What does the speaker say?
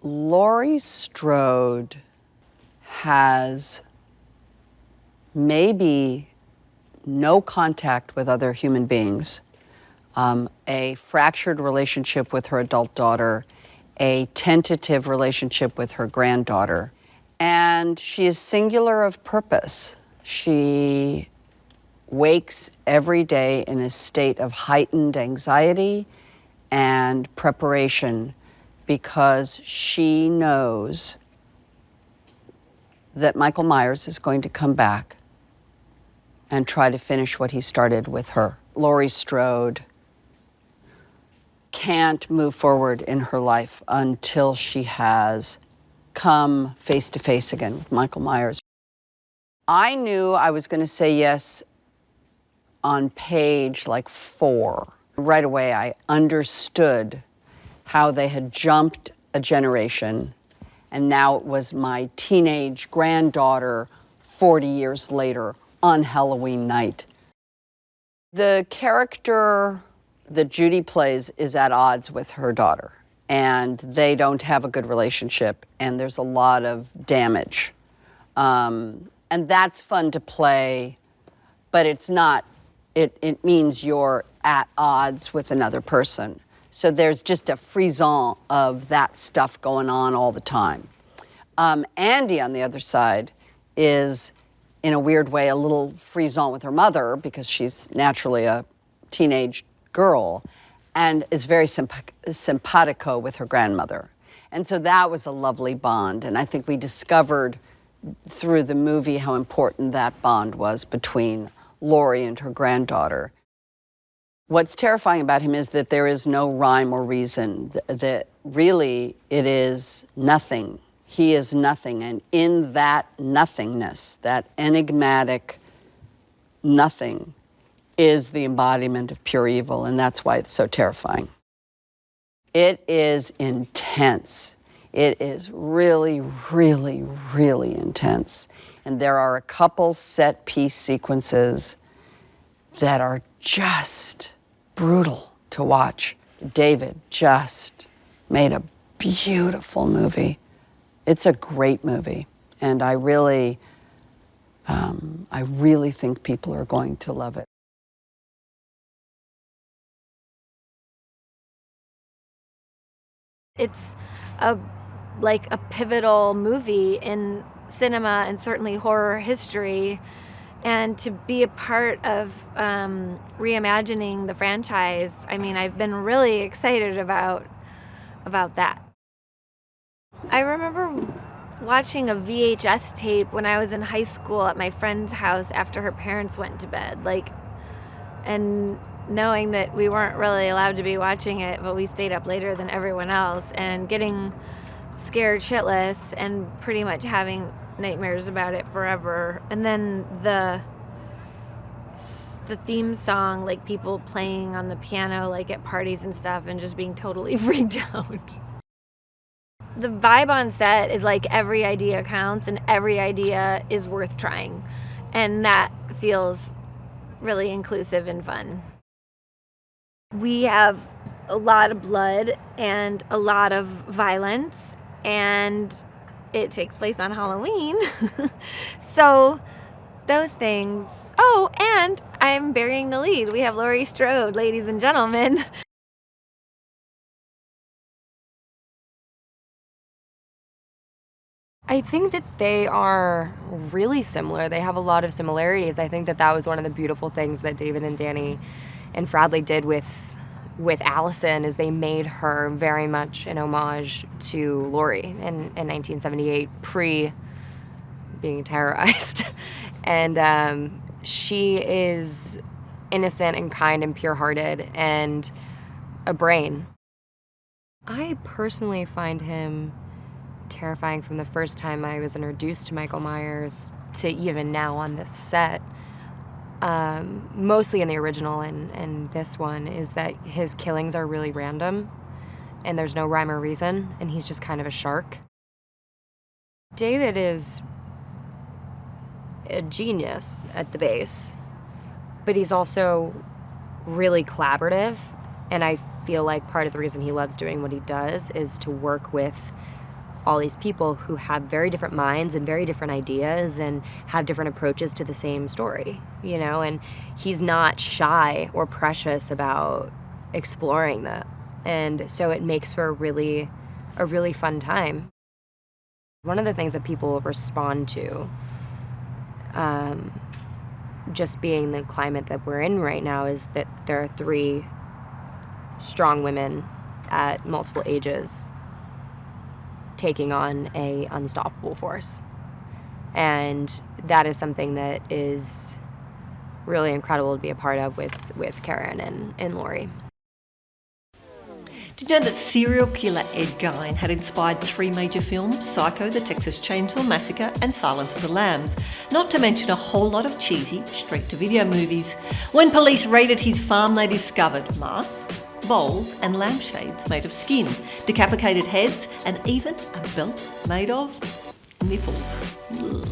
Laurie Strode has maybe no contact with other human beings, a fractured relationship with her adult daughter, a tentative relationship with her granddaughter, and she is singular of purpose. She wakes every day in a state of heightened anxiety and preparation because she knows that Michael Myers is going to come back and try to finish what he started with her. Laurie Strode can't move forward in her life until she has come face to face again with Michael Myers. I knew I was going to say yes on page like 4. Right away, I understood how they had jumped a generation, and now it was my teenage granddaughter 40 years later on Halloween night. The character that Judy plays is at odds with her daughter, and they don't have a good relationship, and there's a lot of damage. And that's fun to play, but it's not, it means you're at odds with another person. So there's just a frisson of that stuff going on all the time. Andi, on the other side, is, in a weird way, a little frisson with her mother because she's naturally a teenage girl, and is very simpatico with her grandmother. And so that was a lovely bond, and I think we discovered through the movie how important that bond was between Laurie and her granddaughter. What's terrifying about him is that there is no rhyme or reason, that really it is nothing. He is nothing, and in that nothingness, that enigmatic nothing, is the embodiment of pure evil, and that's why it's so terrifying. It is intense. It is really, really, really intense. And there are a couple set piece sequences that are just brutal to watch. David just made a beautiful movie. It's a great movie, and I really think people are going to love it. It's a pivotal movie in cinema and certainly horror history, and to be a part of reimagining the franchise, I mean, I've been really excited about that. I remember watching a VHS tape when I was in high school at my friend's house after her parents went to bed, and knowing that we weren't really allowed to be watching it, but we stayed up later than everyone else, and getting scared shitless and pretty much having nightmares about it forever. And then the theme song, like people playing on the piano like at parties and stuff, and just being totally freaked out. The vibe on set is like every idea counts and every idea is worth trying, and that feels really inclusive and fun. We have a lot of blood and a lot of violence, and it takes place on Halloween. So those things. Oh, and I'm burying the lead. We have Laurie Strode, ladies and gentlemen. I think that they are really similar. They have a lot of similarities. I think that was one of the beautiful things that David and Danny and Fradley did with Allyson, is they made her very much an homage to Laurie in 1978, pre being terrorized. And she is innocent and kind and pure-hearted and a brain. I personally find him terrifying from the first time I was introduced to Michael Myers to even now on this set. Mostly in the original and this one, is that his killings are really random and there's no rhyme or reason, and he's just kind of a shark. David is a genius at the base, but he's also really collaborative, and I feel like part of the reason he loves doing what he does is to work with all these people who have very different minds and very different ideas and have different approaches to the same story, you know, and he's not shy or precious about exploring that. And so it makes for a really fun time. One of the things that people respond to, just being the climate that we're in right now, is that there are 3 strong women at multiple ages taking on a unstoppable force. And that is something that is really incredible to be a part of with Karen and Laurie. Did you know that serial killer Ed Gein had inspired 3 major films, Psycho, The Texas Chainsaw Massacre and Silence of the Lambs, not to mention a whole lot of cheesy straight-to-video movies. When police raided his farm, they discovered masks, bowls and lampshades made of skin, decapitated heads and even a belt made of nipples. Ugh.